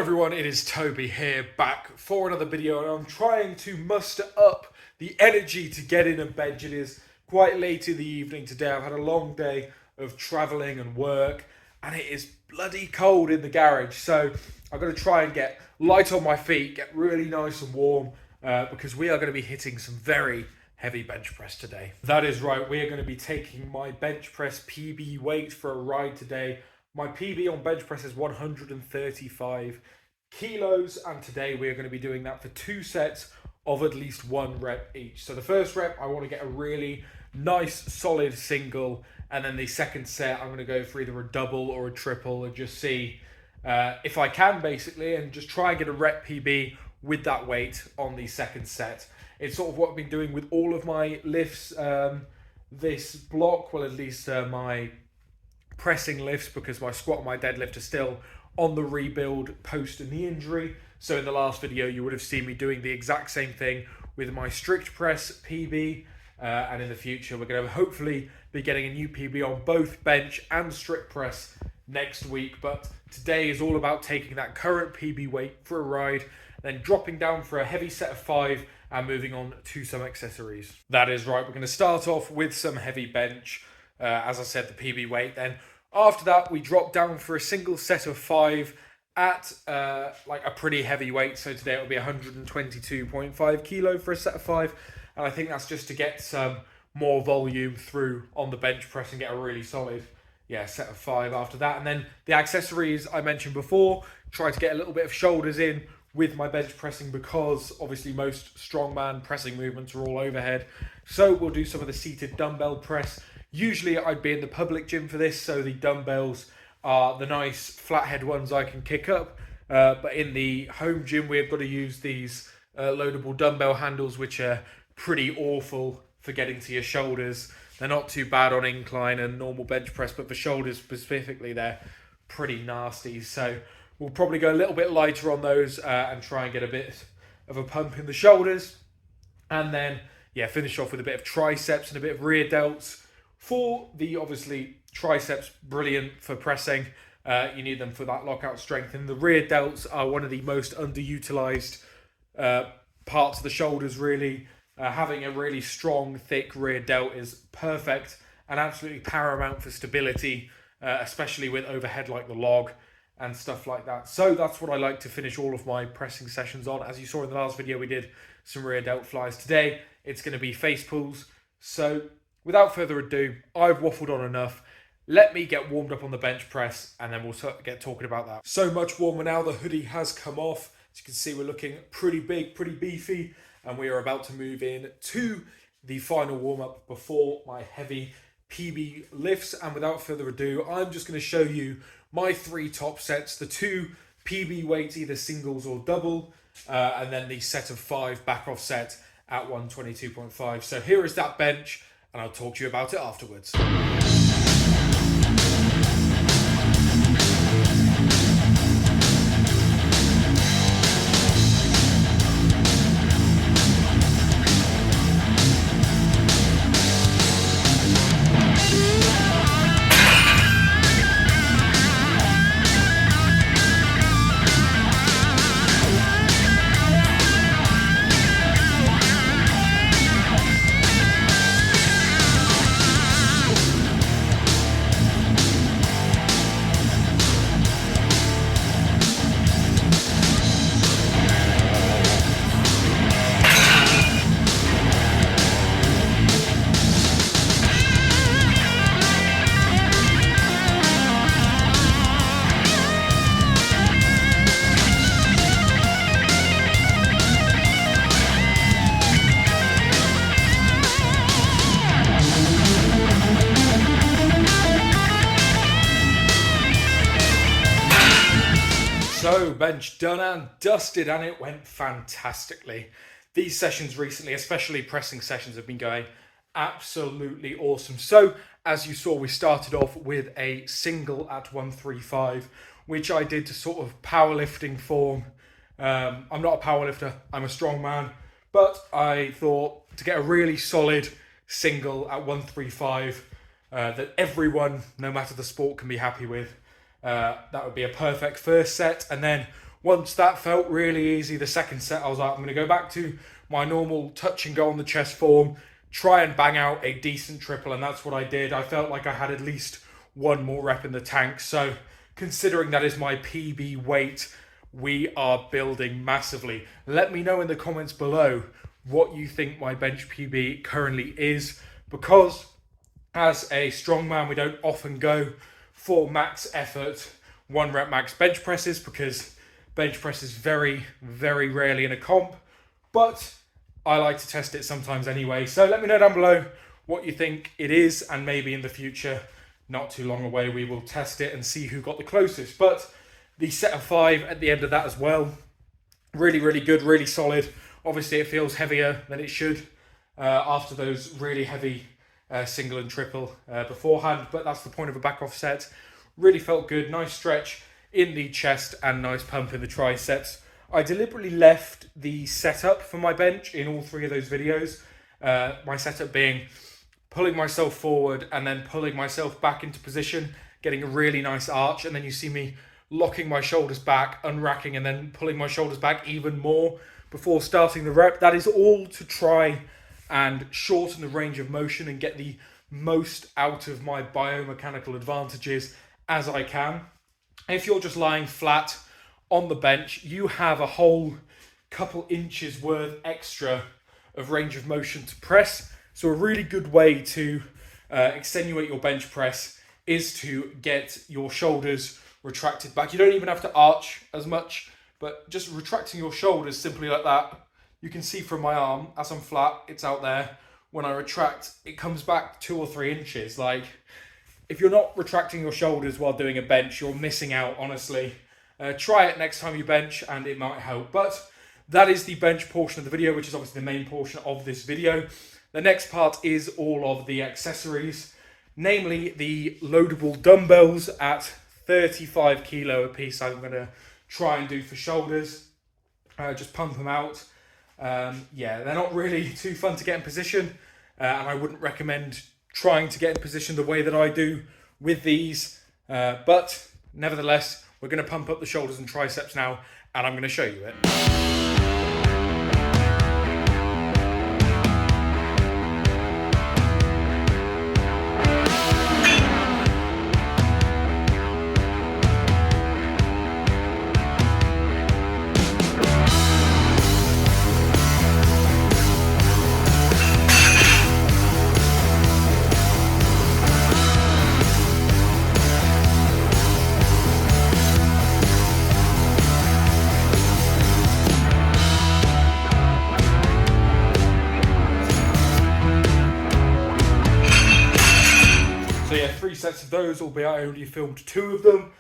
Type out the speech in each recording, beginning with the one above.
everyone, it is Toby here, back for another video, and I'm trying to muster up the energy to get in and bench. It is quite late in the evening today. I've had a long day of travelling and work, and it is bloody cold in the garage, so I've got to try and get light on my feet, get really nice and warm, because we are going to be hitting some very heavy bench press today. That is right, we are going to be taking my bench press PB weight for a ride today. My PB on bench press is 135 kilos, and today we are going to be doing that for 2 sets of at least 1 rep each. So the first rep, I want to get a really nice solid single, and then the second set I'm going to go for either a double or a triple and just see if I can, basically, and just try and get a rep PB with that weight on the second set. It's sort of what I've been doing with all of my lifts this block, well, at least my pressing lifts, because my squat and my deadlift are still on the rebuild post knee injury. So in the last video you would have seen me doing the exact same thing with my strict press PB, and in the future we're going to hopefully be getting a new PB on both bench and strict press next week. But today is all about taking that current PB weight for a ride, then dropping down for a heavy set of 5 and moving on to some accessories. That is right, we're going to start off with some heavy bench. As I said, the PB weight. Then after that, we drop down for a single set of 5 at like a pretty heavy weight. So today it'll be 122.5 kilo for a set of 5. And I think that's just to get some more volume through on the bench press and get a really solid, set of 5 after that. And then the accessories I mentioned before, try to get a little bit of shoulders in with my bench pressing, because obviously most strongman pressing movements are all overhead. So we'll do some of the seated dumbbell press. Usually I'd be in the public gym for this, so the dumbbells are the nice flathead ones I can kick up. But in the home gym, we've got to use these loadable dumbbell handles, which are pretty awful for getting to your shoulders. They're not too bad on incline and normal bench press, but for shoulders specifically, they're pretty nasty. So we'll probably go a little bit lighter on those and try and get a bit of a pump in the shoulders. And then, finish off with a bit of triceps and a bit of rear delts. For the, obviously, triceps, brilliant for pressing. You need them for that lockout strength. And the rear delts are one of the most underutilized parts of the shoulders, really. Having a really strong, thick rear delt is perfect and absolutely paramount for stability, especially with overhead like the log and stuff like that. So that's what I like to finish all of my pressing sessions on. As you saw in the last video, we did some rear delt flies. Today, it's going to be face pulls. So without further ado, I've waffled on enough. Let me get warmed up on the bench press, and then we'll get talking about that. So much warmer now, the hoodie has come off. As you can see, we're looking pretty big, pretty beefy, and we are about to move in to the final warm-up before my heavy PB lifts. And without further ado, I'm just going to show you my 3 top sets, the 2 PB weights, either singles or double, and then the set of 5 back off set at 122.5. So here is that bench, and I'll talk to you about it afterwards. So bench done and dusted, and it went fantastically. These sessions recently, especially pressing sessions, have been going absolutely awesome. So as you saw, we started off with a single at 135, which I did to sort of powerlifting form. I'm not a powerlifter, I'm a strongman, but I thought to get a really solid single at 135 that everyone, no matter the sport, can be happy with. That would be a perfect first set. And then Once that felt really easy, the second set I was like, I'm going to go back to my normal touch and go on the chest form, try and bang out a decent triple, and that's what I did. I felt like I had at least one more rep in the tank, so considering that is my PB weight, we are building massively. Let me know in the comments below what you think my bench PB currently is, because as a strongman we don't often go for max effort 1 rep max bench presses, because bench press is very, very rarely in a comp, but I like to test it sometimes anyway. So let me know down below what you think it is, and maybe in the future, not too long away, we will test it and see who got the closest. But the set of 5 at the end of that as well, really, really good, really solid. Obviously it feels heavier than it should after those really heavy single and triple beforehand, but that's the point of a back off set. Really felt good, nice stretch in the chest and nice pump in the triceps. I deliberately left the setup for my bench in all 3 of those videos. My setup being pulling myself forward and then pulling myself back into position, getting a really nice arch, and then you see me locking my shoulders back, unracking, and then pulling my shoulders back even more before starting the rep. That is all to try and shorten the range of motion and get the most out of my biomechanical advantages as I can. If you're just lying flat on the bench, you have a whole couple inches worth extra of range of motion to press. So a really good way to extenuate your bench press is to get your shoulders retracted back. You don't even have to arch as much, but just retracting your shoulders simply like that. You can see from my arm, as I'm flat, it's out there. When I retract, it comes back 2 or 3 inches. Like, if you're not retracting your shoulders while doing a bench, you're missing out, honestly. Try it next time you bench and it might help. But that is the bench portion of the video, which is obviously the main portion of this video. The next part is all of the accessories, namely the loadable dumbbells at 35 kilo a piece. I'm going to try and do for shoulders. Just pump them out. Yeah, they're not really too fun to get in position, and I wouldn't recommend trying to get in position the way that I do with these, but nevertheless, we're going to pump up the shoulders and triceps now, and I'm going to show you it. So yeah, 3 sets of those, albeit I only filmed 2 of them.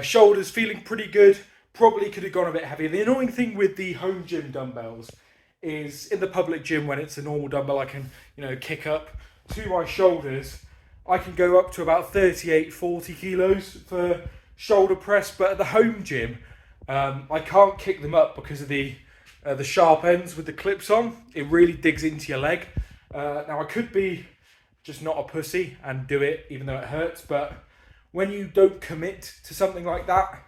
Shoulders feeling pretty good. Probably could have gone a bit heavier. The annoying thing with the home gym dumbbells is in the public gym, when it's a normal dumbbell, I can, kick up to my shoulders. I can go up to about 38, 40 kilos for shoulder press, but at the home gym, I can't kick them up because of the sharp ends with the clips on. It really digs into your leg. Now I could be just not a pussy and do it even though it hurts, but when you don't commit to something like that,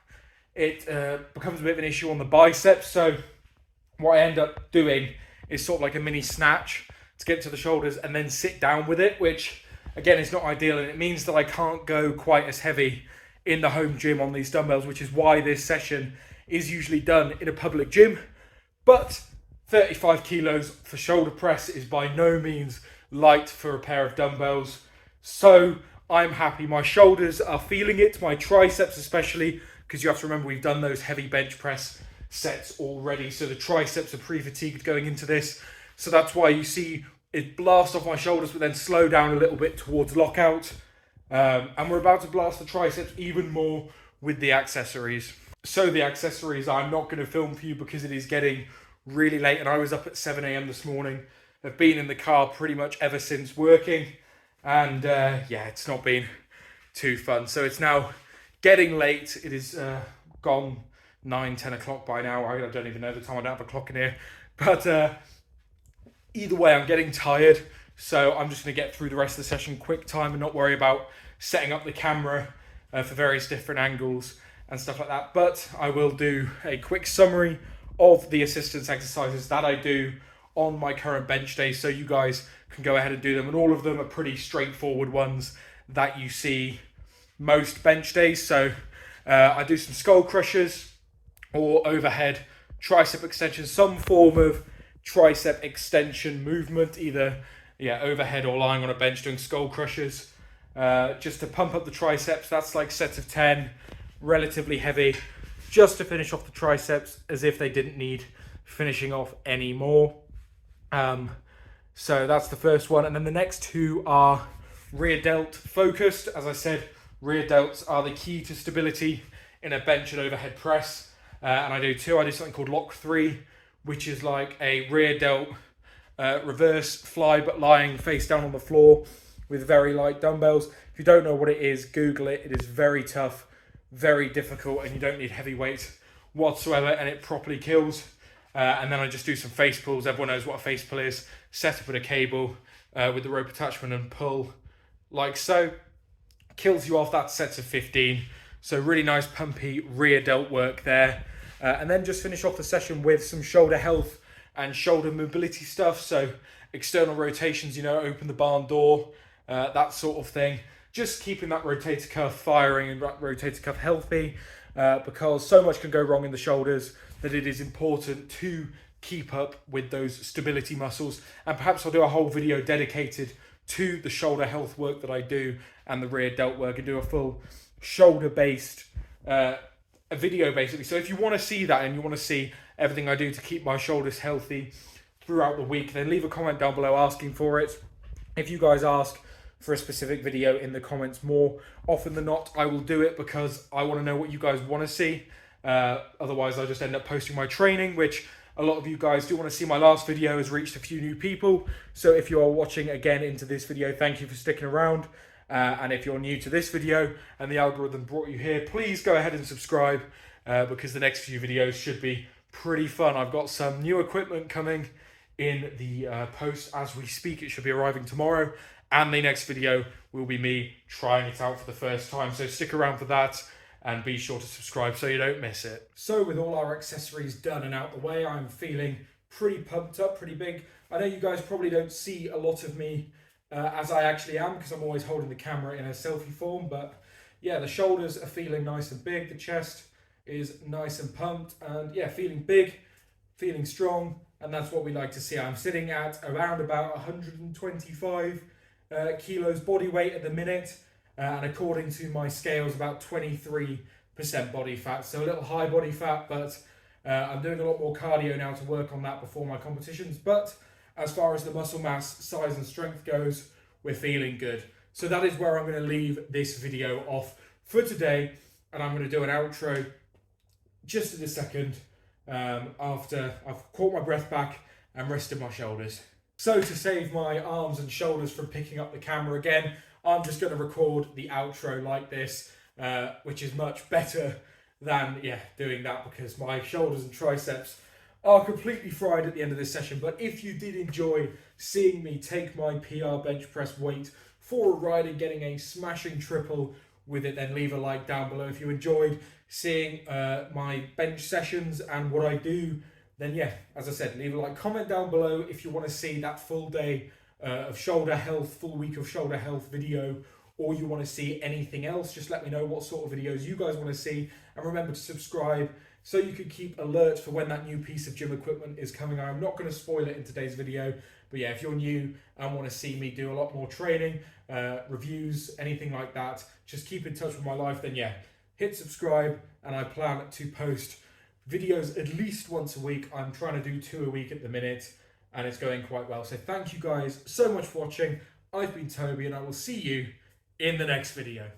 it becomes a bit of an issue on the biceps. So what I end up doing is sort of like a mini snatch to get to the shoulders and then sit down with it, which again is not ideal, and it means that I can't go quite as heavy in the home gym on these dumbbells, which is why this session is usually done in a public gym. But 35 kilos for shoulder press is by no means light for a pair of dumbbells, so I'm happy. My shoulders are feeling it, my triceps especially, because you have to remember we've done those heavy bench press sets already, so the triceps are pre-fatigued going into this, so that's why you see it blast off my shoulders but then slow down a little bit towards lockout, and we're about to blast the triceps even more with the accessories. So the accessories I'm not going to film for you because it is getting really late, and I was up at 7 AM this morning. I've been in the car pretty much ever since working, and yeah, it's not been too fun. So it's now getting late. It is gone 9, 10 o'clock by now. I don't even know the time. I don't have a clock in here, but either way, I'm getting tired, so I'm just going to get through the rest of the session quick time and not worry about setting up the camera for various different angles and stuff like that. But I will do a quick summary of the assistance exercises that I do on my current bench days, so you guys can go ahead and do them. And all of them are pretty straightforward ones that you see most bench days. So I do some skull crushers or overhead tricep extension, some form of tricep extension movement, either overhead or lying on a bench doing skull crushers, just to pump up the triceps. That's like sets of 10, relatively heavy, just to finish off the triceps as if they didn't need finishing off anymore. So that's the first one, and then the next two are rear delt focused. As I said, rear delts are the key to stability in a bench and overhead press, and I do two. I do something called lock 3, which is like a rear delt reverse fly, but lying face down on the floor with very light dumbbells. If you don't know what it is, Google it. It is very tough, very difficult, and you don't need heavy weights whatsoever, and it properly kills. And then I just do some face pulls. Everyone knows what a face pull is. Set up with a cable with the rope attachment and pull like so. Kills you off. That sets of 15. So really nice pumpy rear delt work there. And then just finish off the session with some shoulder health and shoulder mobility stuff. So external rotations, open the barn door, that sort of thing. Just keeping that rotator cuff firing and rotator cuff healthy, because so much can go wrong in the shoulders that it is important to keep up with those stability muscles. And perhaps I'll do a whole video dedicated to the shoulder health work that I do and the rear delt work, and do a full shoulder-based a video basically. So if you want to see that and you want to see everything I do to keep my shoulders healthy throughout the week, then leave a comment down below asking for it. If you guys ask for a specific video in the comments more often than not, I will do it, because I want to know what you guys want to see. Otherwise I'll just end up posting my training, which a lot of you guys do want to see. My last video has reached a few new people, so if you are watching again into this video, thank you for sticking around. And if you're new to this video and the algorithm brought you here, please go ahead and subscribe, because the next few videos should be pretty fun. I've got some new equipment coming in the post as we speak. It should be arriving tomorrow, and the next video will be me trying it out for the first time. So stick around for that, and be sure to subscribe so you don't miss it. So with all our accessories done and out the way, I'm feeling pretty pumped up, pretty big. I know you guys probably don't see a lot of me as I actually am, because I'm always holding the camera in a selfie form, but yeah, the shoulders are feeling nice and big, the chest is nice and pumped, and yeah, feeling big, feeling strong, and that's what we like to see. I'm sitting at around about 125 kilos body weight at the minute, and according to my scales, about 23% body fat, so a little high body fat, but I'm doing a lot more cardio now to work on that before my competitions. But as far as the muscle mass, size and strength goes, we're feeling good. So that is where I'm going to leave this video off for today, and I'm going to do an outro just in a second after I've caught my breath back and rested my shoulders. So to save my arms and shoulders from picking up the camera again, I'm just going to record the outro like this, which is much better than doing that, because my shoulders and triceps are completely fried at the end of this session. But if you did enjoy seeing me take my PR bench press weight for a ride and getting a smashing triple with it, then leave a like down below. If you enjoyed seeing my bench sessions and what I do, then as I said, leave a like, comment down below if you want to see that full day of shoulder health, full week of shoulder health video, or you want to see anything else. Just let me know what sort of videos you guys want to see, and remember to subscribe so you can keep alert for when that new piece of gym equipment is coming. I'm not going to spoil it in today's video, but if you're new and want to see me do a lot more training, reviews, anything like that, just keep in touch with my life, then hit subscribe, and I plan to post videos at least once a week. I'm trying to do 2 a week at the minute, and it's going quite well. So thank you guys so much for watching. I've been Toby, and I will see you in the next video.